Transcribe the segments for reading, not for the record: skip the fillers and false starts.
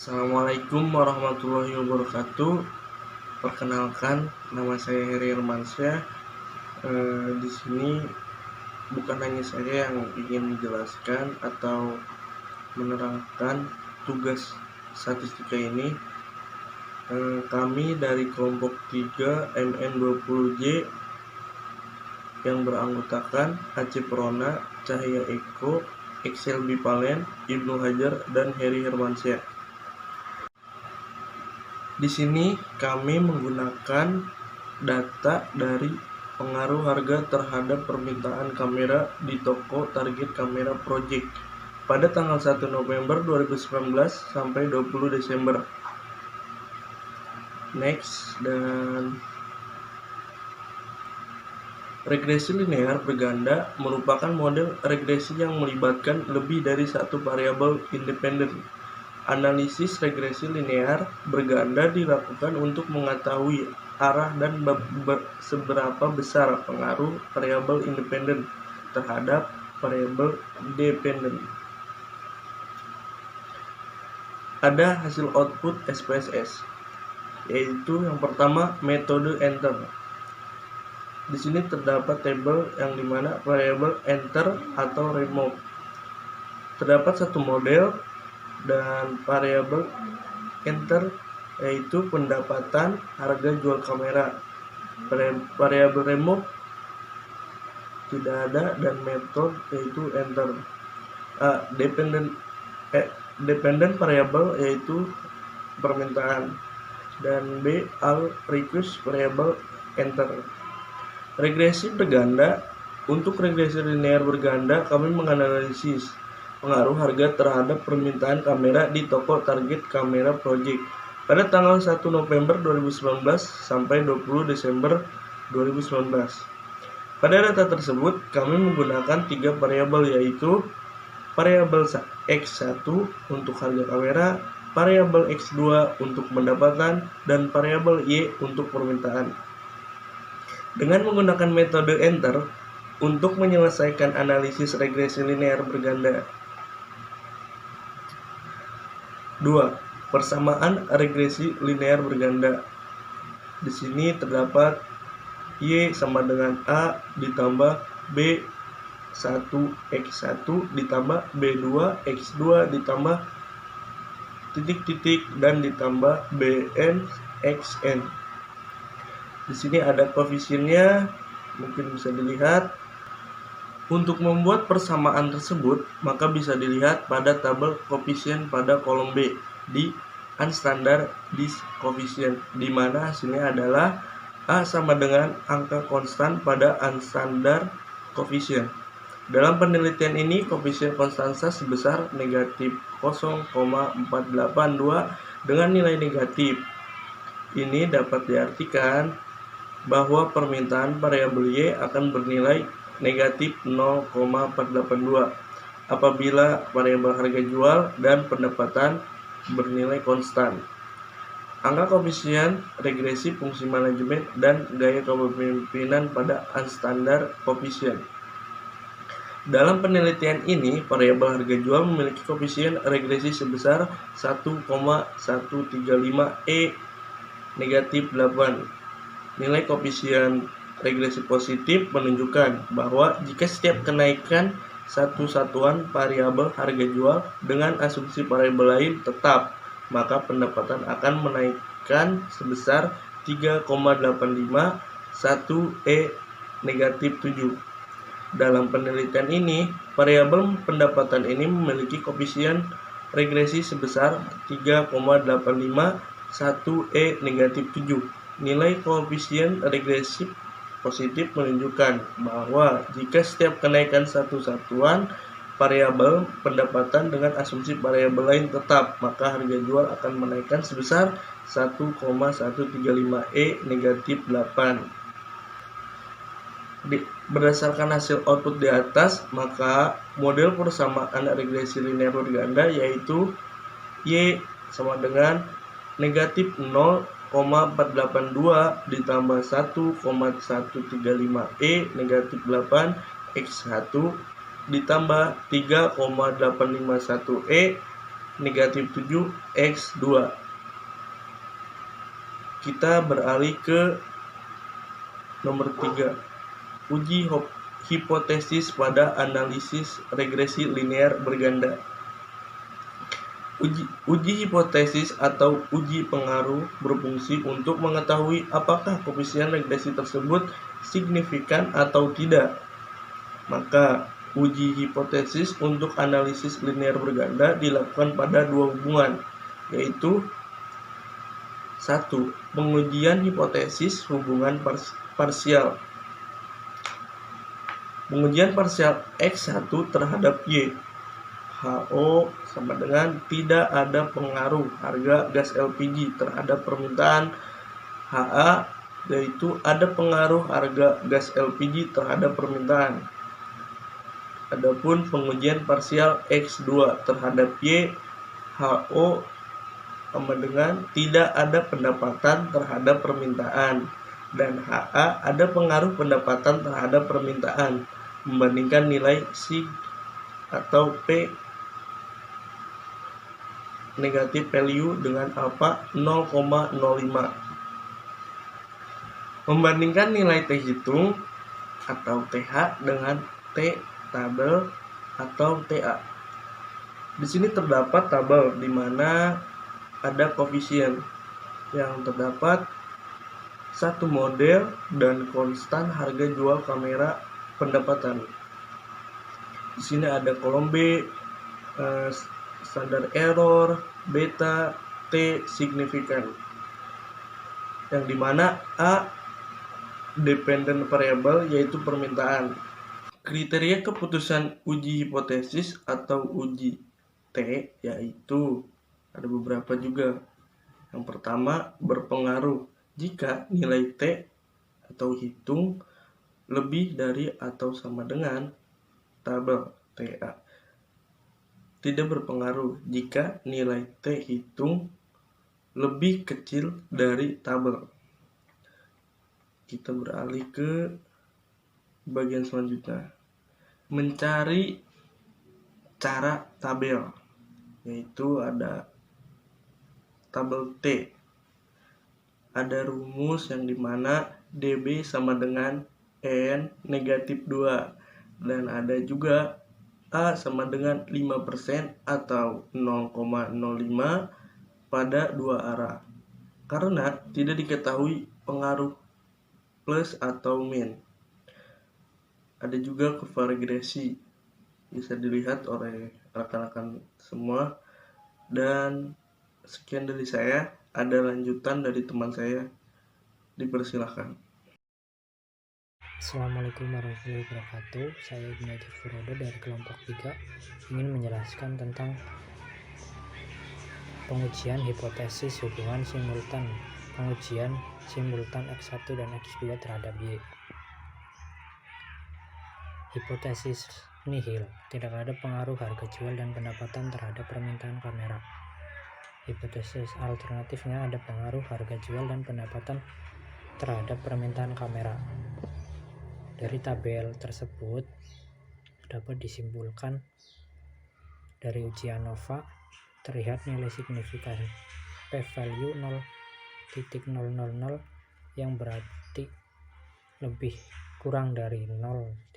Assalamualaikum warahmatullahi wabarakatuh. Perkenalkan, nama saya Heri Hermansyah. Di sini bukan hanya saya yang ingin menjelaskan atau menerangkan tugas statistika ini. Kami dari kelompok 3 MN20J yang beranggotakan Acep Rona, Cahaya Eko, Excel Bipalen, Ibnu Hajar, dan Heri Hermansyah. Di sini kami menggunakan data dari pengaruh harga terhadap permintaan kamera di toko target kamera project pada tanggal 1 November 2019 sampai 20 Desember. Next, dan regresi linear berganda merupakan model regresi yang melibatkan lebih dari satu variabel independen. Analisis regresi linear berganda dilakukan untuk mengetahui arah dan seberapa besar pengaruh variabel independen terhadap variabel dependen. Ada hasil output SPSS, yaitu yang pertama metode enter. Di sini terdapat tabel yang dimana variabel enter atau remove. Terdapat satu model dan variabel enter yaitu pendapatan harga jual kamera. Variabel remove tidak ada dan metode yaitu enter. Dependent variable yaitu permintaan, dan B all request variable enter. Regresi berganda. Untuk regresi linear berganda kami menganalisis pengaruh harga terhadap permintaan kamera di toko target kamera project pada tanggal 1 November 2019 sampai 20 Desember 2019. Pada data tersebut, kami menggunakan 3 variabel, yaitu variabel X1 untuk harga kamera, variabel X2 untuk pendapatan, dan variabel Y untuk permintaan. Dengan menggunakan metode enter untuk menyelesaikan analisis regresi linear berganda. 2. Persamaan regresi linear berganda. Di sini terdapat Y sama dengan A ditambah B1 X1 ditambah B2 X2 ditambah titik-titik dan ditambah BN XN. Di sini ada koefisiennya, mungkin bisa dilihat. Untuk membuat persamaan tersebut, maka bisa dilihat pada tabel koefisien pada kolom B di unstandard disk coefficient, di mana hasilnya adalah A sama dengan angka konstan pada unstandard coefficient. Dalam penelitian ini, koefisien konstansa sebesar negatif 0,482 dengan nilai negatif. Ini dapat diartikan bahwa permintaan variabel Y akan bernilai negatif 0,482 apabila variabel harga jual dan pendapatan bernilai konstan. Angka koefisien regresi fungsi manajemen dan gaya kepemimpinan pada unstandard coefficient. Dalam penelitian ini, variabel harga jual memiliki koefisien regresi sebesar 1,135 negatif 8. Nilai koefisien regresi positif menunjukkan bahwa jika setiap kenaikan satu satuan variabel harga jual dengan asumsi variabel lain tetap, maka pendapatan akan menaikkan sebesar 3,851 negatif 7. Dalam penelitian ini, variabel pendapatan ini memiliki koefisien regresi sebesar 3,851 negatif 7. Nilai koefisien regresi positif menunjukkan bahwa jika setiap kenaikan satu satuan variabel pendapatan dengan asumsi variabel lain tetap, maka harga jual akan menaikkan sebesar 1,135 negatif 8. Berdasarkan hasil output di atas, maka model persamaan regresi linear berganda yaitu Y sama dengan negatif 0,482 ditambah 1,135 negatif 8 X1 ditambah 3,851 negatif 7x2. Kita beralih ke nomor 3. Uji hipotesis pada analisis regresi linear berganda. Uji hipotesis atau uji pengaruh berfungsi untuk mengetahui apakah koefisien regresi tersebut signifikan atau tidak. Maka, uji hipotesis untuk analisis linear berganda dilakukan pada dua hubungan, yaitu 1. Pengujian hipotesis hubungan parsial. Pengujian parsial X1 terhadap Y. HO sama dengan tidak ada pengaruh harga gas LPG terhadap permintaan. HA yaitu ada pengaruh harga gas LPG terhadap permintaan. Adapun pengujian parsial X2 terhadap Y, HO sama dengan tidak ada pendapatan terhadap permintaan, dan HA ada pengaruh pendapatan terhadap permintaan membandingkan nilai SIG atau P negatif value dengan alpha 0,05. Membandingkan nilai T hitung atau TH dengan T tabel atau TA. Di sini terdapat tabel di mana ada koefisien yang terdapat satu model dan konstan harga jual kamera pendapatan. Di sini ada kolom B, standar error, beta, T signifikan. Yang dimana A dependent variable yaitu permintaan. Kriteria keputusan uji hipotesis atau uji T yaitu ada beberapa juga. Yang pertama, berpengaruh jika nilai T atau hitung lebih dari atau sama dengan tabel TA. Tidak berpengaruh jika nilai T hitung lebih kecil dari tabel. Kita beralih ke bagian selanjutnya. Mencari cara tabel, yaitu ada tabel T. Ada rumus yang dimana DB sama dengan N negatif 2. Dan ada juga A sama dengan 5% atau 0,05 pada dua arah. Karena tidak diketahui pengaruh plus atau min. Ada juga kurva regresi. Bisa dilihat oleh rekan-rekan semua. Dan sekian dari saya, ada lanjutan dari teman saya, dipersilahkan. Assalamualaikum warahmatullahi wabarakatuh. Saya Ignatif Furodo dari kelompok 3 ingin menjelaskan tentang pengujian hipotesis hubungan simultan, pengujian simultan X1 dan X2 terhadap Y. Hipotesis nihil, tidak ada pengaruh harga jual dan pendapatan terhadap permintaan kamera. Hipotesis alternatifnya ada pengaruh harga jual dan pendapatan terhadap permintaan kamera. Dari tabel tersebut dapat disimpulkan dari uji ANOVA terlihat nilai signifikan p-value 0.000 yang berarti lebih kurang dari 0.005.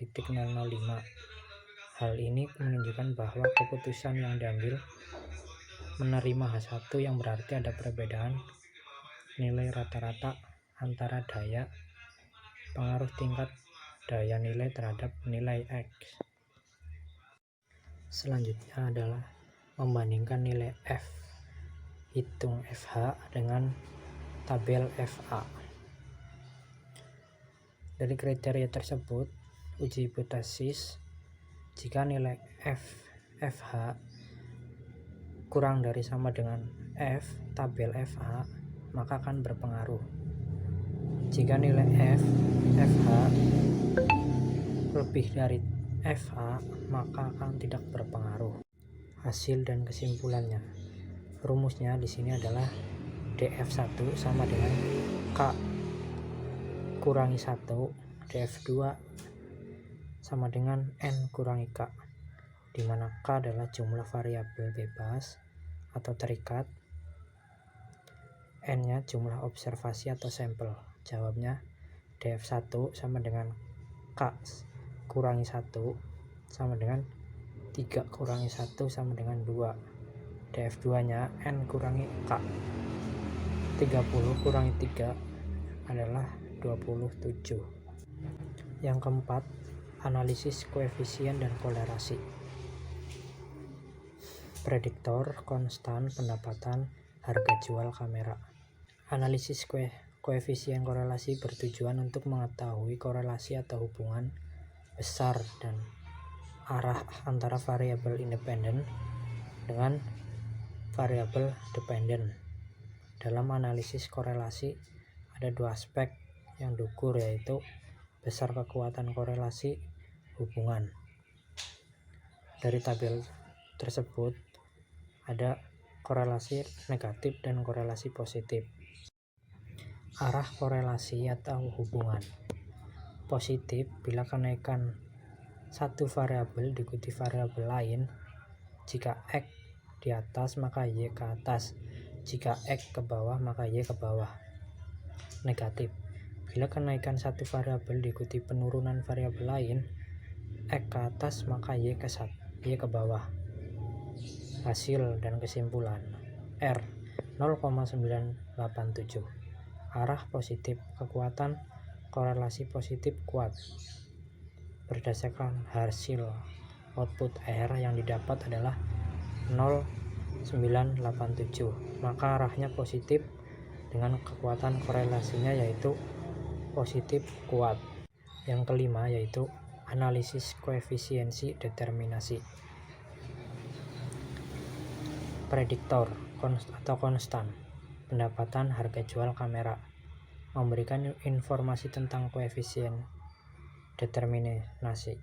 Hal ini menunjukkan bahwa keputusan yang diambil menerima H1 yang berarti ada perbedaan nilai rata-rata antara daya pengaruh tingkat daya nilai terhadap nilai X. Selanjutnya adalah membandingkan nilai F hitung FH dengan tabel FA. Dari kriteria tersebut, uji hipotesis jika nilai FH kurang dari sama dengan F tabel FA, maka akan berpengaruh. Jika nilai FH lebih dari FA, maka akan tidak berpengaruh. Hasil dan kesimpulannya, rumusnya di sini adalah DF1 sama dengan K kurangi 1, DF2 sama dengan N kurangi K, di mana K adalah jumlah variabel bebas atau terikat. N-nya jumlah observasi atau sampel. Jawabnya df1 sama dengan K kurangi 1 sama dengan 3 kurangi 1 sama dengan 2. df2 nya N kurangi K. 30 kurangi 3 adalah 27. Yang keempat, analisis koefisien dan kolerasi. Prediktor, konstan, pendapatan, harga jual kamera. Analisis koefisien korelasi bertujuan untuk mengetahui korelasi atau hubungan besar dan arah antara variabel independen dengan variabel dependen. Dalam analisis korelasi ada dua aspek yang diukur, yaitu besar kekuatan korelasi hubungan. Dari tabel tersebut ada korelasi negatif dan korelasi positif. Arah korelasi atau hubungan positif bila kenaikan satu variabel diikuti variabel lain. Jika X di atas maka Y ke atas, jika X ke bawah maka Y ke bawah. Negatif bila kenaikan satu variabel diikuti penurunan variabel lain, X ke atas maka Y ke bawah. Hasil dan kesimpulan. R 0,987. Arah positif, kekuatan korelasi positif kuat. Berdasarkan hasil output R yang didapat adalah 0,987, maka arahnya positif dengan kekuatan korelasinya yaitu positif kuat. Yang kelima yaitu analisis koefisiensi determinasi. Prediktor atau konstan pendapatan harga jual kamera memberikan informasi tentang koefisien determinasi,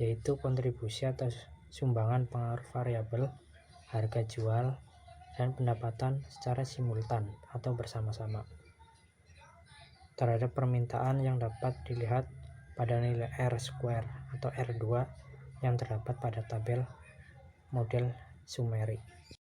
yaitu kontribusi atau sumbangan pengaruh variabel harga jual dan pendapatan secara simultan atau bersama-sama terhadap permintaan yang dapat dilihat pada nilai R2 atau R2 yang terdapat pada tabel model summary.